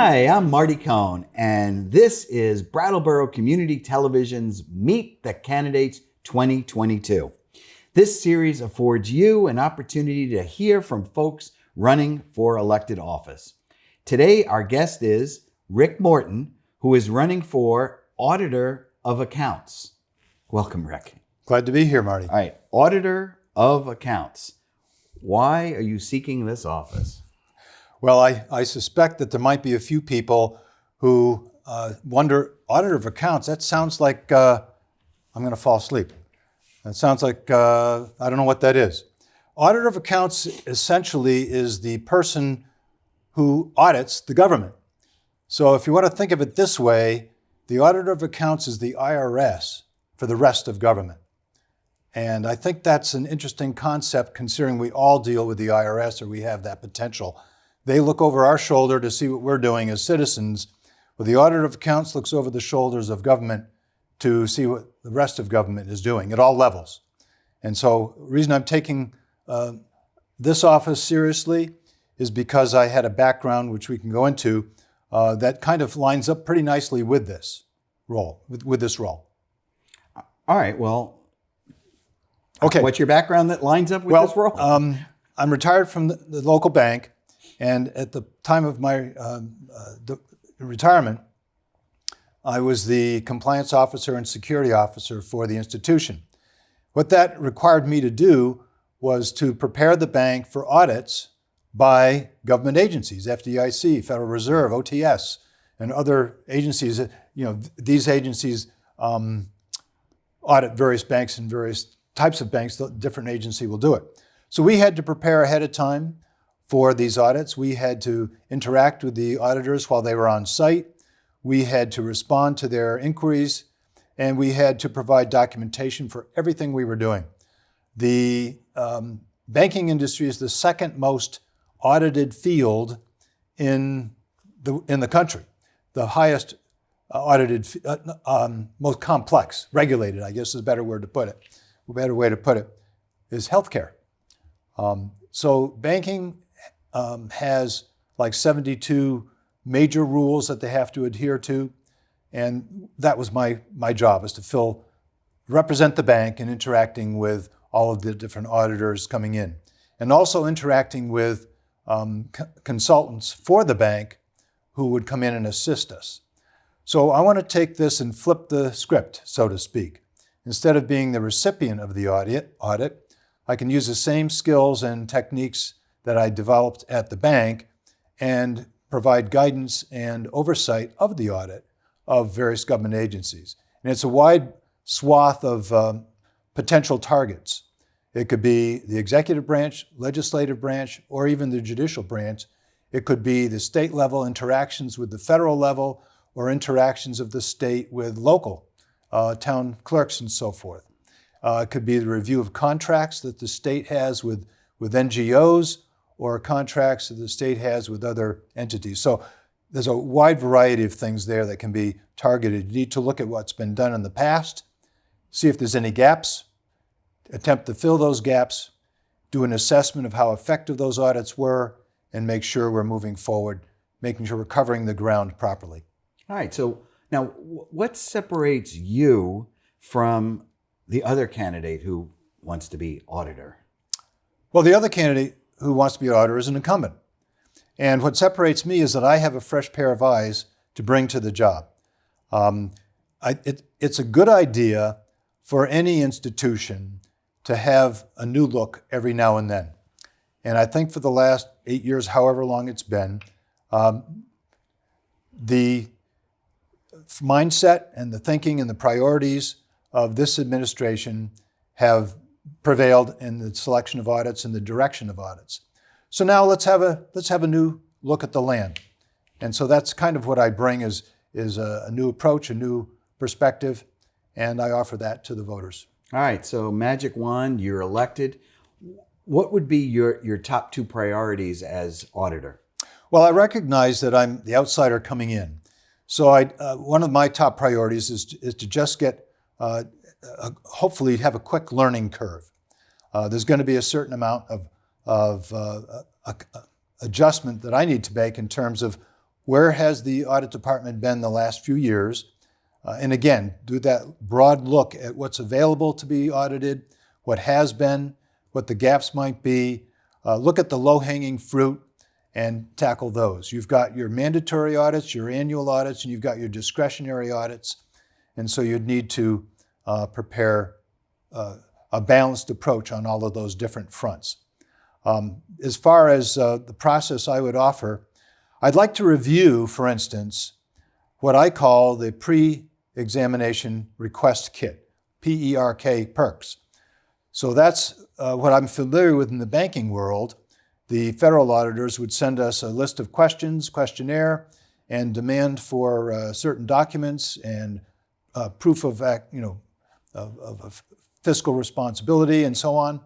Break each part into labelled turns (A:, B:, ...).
A: Hi, I'm Marty Cohn, and this is Brattleboro Community Television's Meet the Candidates 2022. This series affords you an opportunity to hear from folks running for elected office. Today, our guest is Rick Morton, who is running for Auditor of Accounts. Welcome, Rick.
B: Glad to be here, Marty.
A: All right, Auditor of Accounts. Why are you seeking this office?
B: Well, I suspect that there might be a few people who wonder, Auditor of Accounts, that sounds like I'm going to fall asleep. That sounds like I don't know what that is. Auditor of Accounts essentially is the person who audits the government. So if you want to think of it this way, the Auditor of Accounts is the IRS for the rest of government. And I think that's an interesting concept considering we all deal with the IRS, or we have that potential. They look over our shoulder to see what we're doing as citizens, but the Auditor of Accounts looks over the shoulders of government to see what the rest of government is doing at all levels. And so the reason I'm taking this office seriously is because I had a background, which we can go into, that kind of lines up pretty nicely with this role, with this role.
A: All right, well,
B: okay.
A: What's your background that lines up with this role?
B: I'm retired from the local bank, and at the time of my retirement, I was the compliance officer and security officer for the institution. What that required me to do was to prepare the bank for audits by government agencies, FDIC, Federal Reserve, OTS, and other agencies. These agencies audit various banks and various types of banks. The different agency will do it. So we had to prepare ahead of time for these audits. We had to interact with the auditors while they were on site. We had to respond to their inquiries, and we had to provide documentation for everything we were doing. The banking industry is the second most audited field in the country. The highest audited, most complex, regulated, I guess is a better word to put it. A better way to put it is healthcare. So banking has like 72 major rules that they have to adhere to, and that was my job, is to represent the bank and interacting with all of the different auditors coming in, and also interacting with consultants for the bank who would come in and assist us. So I want to take this and flip the script, so to speak. Instead of being the recipient of the audit, I can use the same skills and techniques that I developed at the bank and provide guidance and oversight of the audit of various government agencies. And it's a wide swath of potential targets. It could be the executive branch, legislative branch, or even the judicial branch. It could be the state level interactions with the federal level, or interactions of the state with local town clerks and so forth. It could be the review of contracts that the state has with NGOs, or contracts that the state has with other entities. So there's a wide variety of things there that can be targeted. You need to look at what's been done in the past, see if there's any gaps, attempt to fill those gaps, do an assessment of how effective those audits were, and make sure we're moving forward, making sure we're covering the ground properly.
A: All right, so now what separates you from the other candidate who wants to be auditor?
B: Well, the other candidate who wants to be auditor is an incumbent. And what separates me is that I have a fresh pair of eyes to bring to the job. It's a good idea for any institution to have a new look every now and then. And I think for the last 8 years, however long it's been, the mindset and the thinking and the priorities of this administration have prevailed in the selection of audits and the direction of audits. So now let's have a new look at the land. And so that's kind of what I bring is a new approach, a new perspective, and I offer that to the voters.
A: All right, so magic wand, you're elected. What would be your top two priorities as auditor?
B: Well, I recognize that I'm the outsider coming in. So one of my top priorities is to just get, hopefully have a quick learning curve. There's going to be a certain amount of adjustment that I need to make in terms of where has the audit department been the last few years? And again, do that broad look at what's available to be audited, what has been, what the gaps might be. Look at the low-hanging fruit and tackle those. You've got your mandatory audits, your annual audits, and you've got your discretionary audits. And so you'd need to prepare a balanced approach on all of those different fronts. As far as the process I would offer, I'd like to review, for instance, what I call the pre-examination request kit, PERK, perks. So that's what I'm familiar with in the banking world. The federal auditors would send us a list of questions, questionnaire, and demand for certain documents and proof of fiscal responsibility and so on.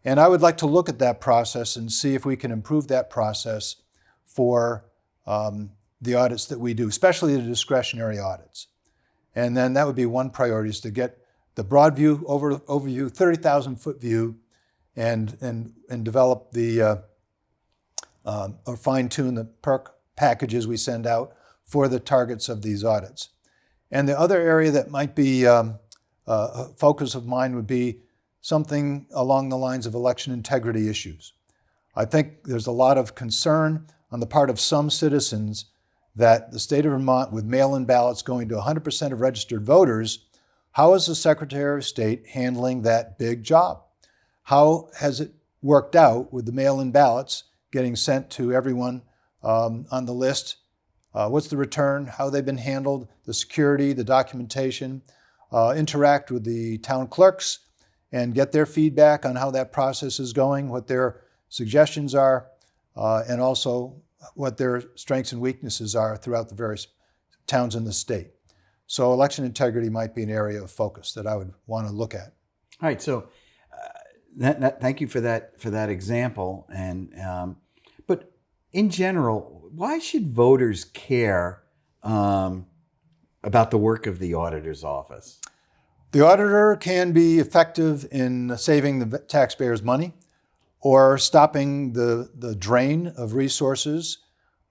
B: And I would like to look at that process and see if we can improve that process for the audits that we do, especially the discretionary audits. And then that would be one priority, is to get the broad view, overview, 30,000-foot view, and develop the or fine-tune the perk packages we send out for the targets of these audits. And the other area that might be a focus of mine would be something along the lines of election integrity issues. I think there's a lot of concern on the part of some citizens that the state of Vermont, with mail-in ballots going to 100% of registered voters, how is the Secretary of State handling that big job? How has it worked out with the mail-in ballots getting sent to everyone on the list? What's the return? How they've been handled, the security, the documentation, interact with the town clerks and get their feedback on how that process is going, what their suggestions are, and also what their strengths and weaknesses are throughout the various towns in the state. So election integrity might be an area of focus that I would want to look at.
A: All right, so thank you for that example. And but in general, why should voters care about the work of the auditor's office?
B: The auditor can be effective in saving the taxpayers' money or stopping the drain of resources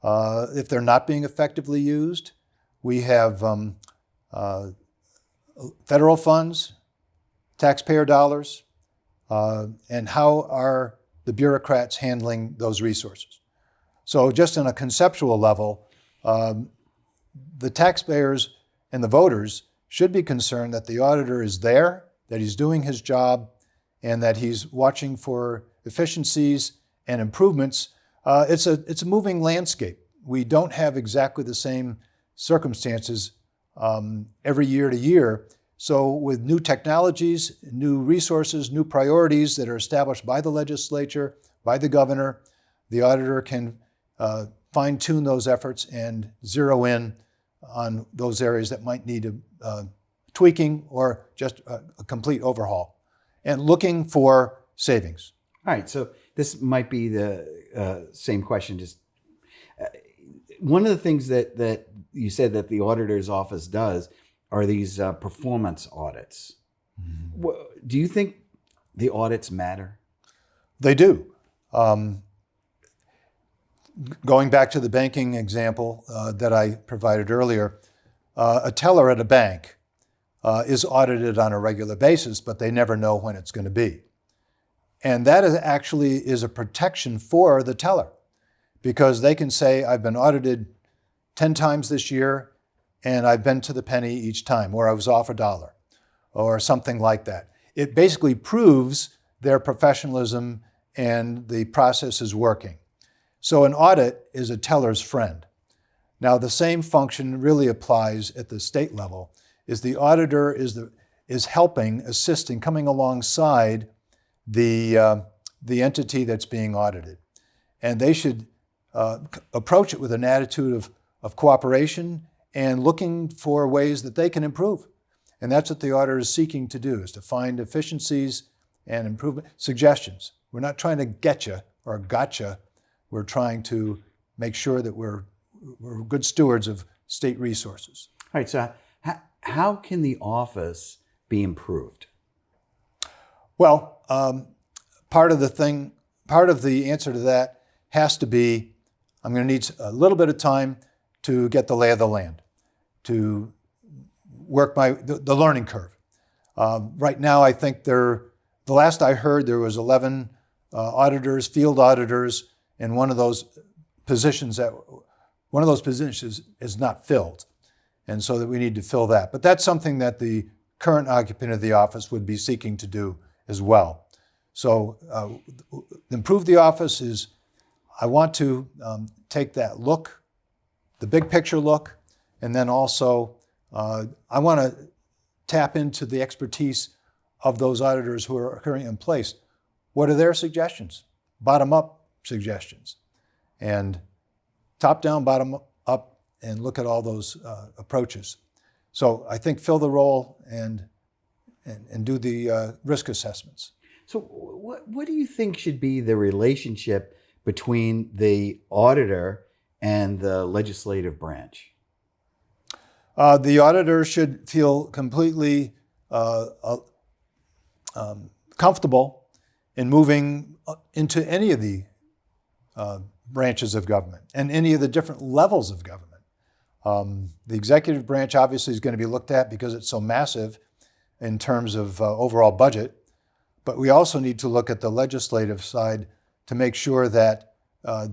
B: if they're not being effectively used. We have federal funds, taxpayer dollars, and how are the bureaucrats handling those resources? So just on a conceptual level, the taxpayers and the voters should be concerned that the auditor is there, that he's doing his job, and that he's watching for efficiencies and improvements. It's a moving landscape. We don't have exactly the same circumstances every year to year. So with new technologies, new resources, new priorities that are established by the legislature, by the governor, the auditor can fine-tune those efforts and zero in on those areas that might need tweaking or just a complete overhaul, and looking for savings.
A: All right, so this might be the same question. Just one of the things that you said that the auditor's office does are these performance audits. Mm-hmm. Do you think the audits matter?
B: They do. Going back to the banking example that I provided earlier, a teller at a bank is audited on a regular basis, but they never know when it's going to be. And that actually is a protection for the teller, because they can say, I've been audited 10 times this year, and I've been to the penny each time, or I was off $1, or something like that. It basically proves their professionalism and the process is working. So an audit is a teller's friend. Now, the same function really applies at the state level. Is the auditor is helping, assisting, coming alongside the entity that's being audited. And they should approach it with an attitude of cooperation and looking for ways that they can improve. And that's what the auditor is seeking to do, is to find efficiencies and improvement suggestions. We're not trying to get you or gotcha. We're trying to make sure that we're good stewards of state resources.
A: All right, so how can the office be improved?
B: Well, part of the answer to that has to be, I'm going to need a little bit of time to get the lay of the land, to work the learning curve. Right now, I think the last I heard, there was 11 auditors, field auditors, and one of those positions is not filled. And so that we need to fill that. But that's something that the current occupant of the office would be seeking to do as well. So improve the office is, I want to take that look, the big picture look, and then also I want to tap into the expertise of those auditors who are currently in place. What are their suggestions? Bottom-up suggestions. And top-down, bottom-up, and look at all those approaches. So I think fill the role and do the risk assessments.
A: So what do you think should be the relationship between the auditor and the legislative branch?
B: The auditor should feel completely comfortable in moving into any of the branches of government and any of the different levels of government. The executive branch obviously is going to be looked at because it's so massive in terms of overall budget, but we also need to look at the legislative side to make sure that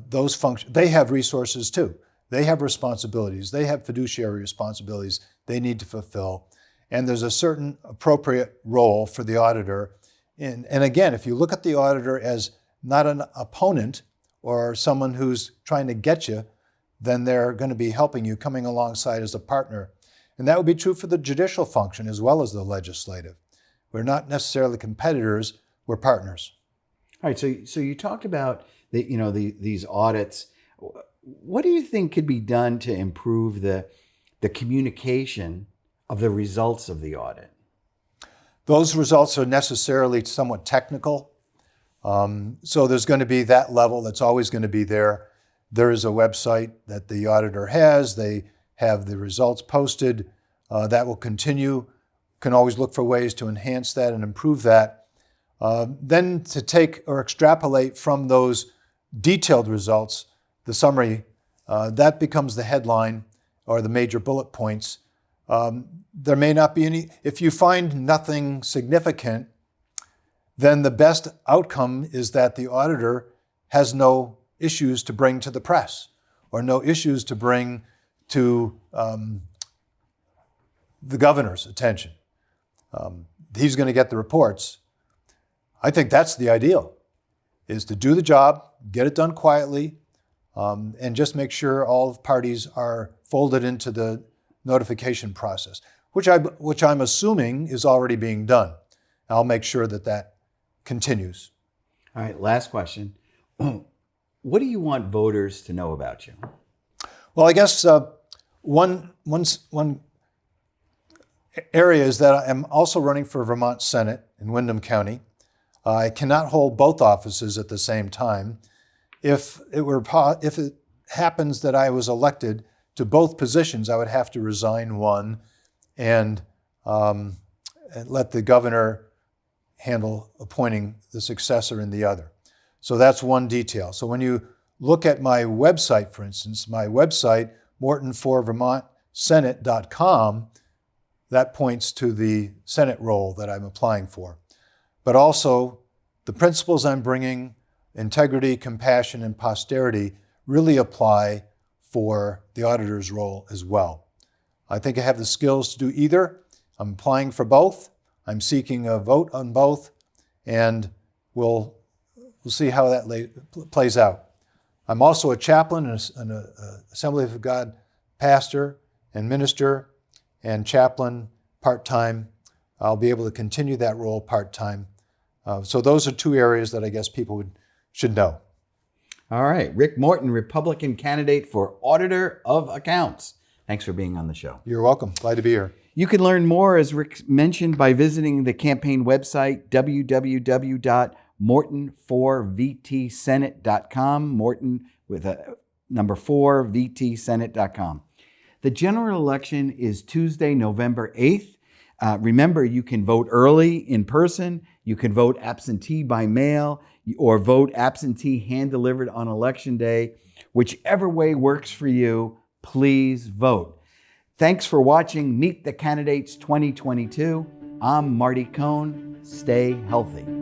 B: those functions, they have resources too. They have responsibilities. They have fiduciary responsibilities they need to fulfill. And there's a certain appropriate role for the auditor. And again, if you look at the auditor as not an opponent or someone who's trying to get you, then they're going to be helping you, coming alongside as a partner. And that would be true for the judicial function as well as the legislative. We're not necessarily competitors, we're partners.
A: All right, so you talked about these audits. What do you think could be done to improve the communication of the results of the audit?
B: Those results are necessarily somewhat technical. So there's going to be that level that's always going to be there. There is a website that the auditor has. They have the results posted. That will continue. Can always look for ways to enhance that and improve that. Then to take or extrapolate from those detailed results, the summary, that becomes the headline or the major bullet points. There may not be any, if you find nothing significant, then the best outcome is that the auditor has no issues to bring to the press or no issues to bring to the governor's attention. He's going to get the reports. I think that's the ideal, is to do the job, get it done quietly, and just make sure all parties are folded into the notification process, which I'm assuming is already being done. I'll make sure that continues.
A: All right, last question. What do you want voters to know about you?
B: Well, I guess one area is that I'm also running for Vermont Senate in Windham County. I cannot hold both offices at the same time. If it happens that I was elected to both positions, I would have to resign one and let the governor handle appointing the successor in the other. So that's one detail. So when you look at my website, for instance, my website, mortonforvermontsenate.com, that points to the Senate role that I'm applying for. But also the principles I'm bringing, integrity, compassion, and posterity, really apply for the auditor's role as well. I think I have the skills to do either. I'm applying for both. I'm seeking a vote on both, and we'll see how that plays out. I'm also a chaplain and an Assembly of God pastor and minister and chaplain part-time. I'll be able to continue that role part-time. So those are two areas that I guess people should know.
A: All right. Rick Morton, Republican candidate for Auditor of Accounts. Thanks for being on the show.
B: You're welcome. Glad to be here.
A: You can learn more, as Rick mentioned, by visiting the campaign website, www.morton4vtsenate.com, Morton with a number 4, vtsenate.com. The general election is Tuesday, November 8th. Remember, you can vote early in person, you can vote absentee by mail, or vote absentee hand-delivered on Election Day. Whichever way works for you, please vote. Thanks for watching Meet the Candidates 2022. I'm Marty Cohn. Stay healthy.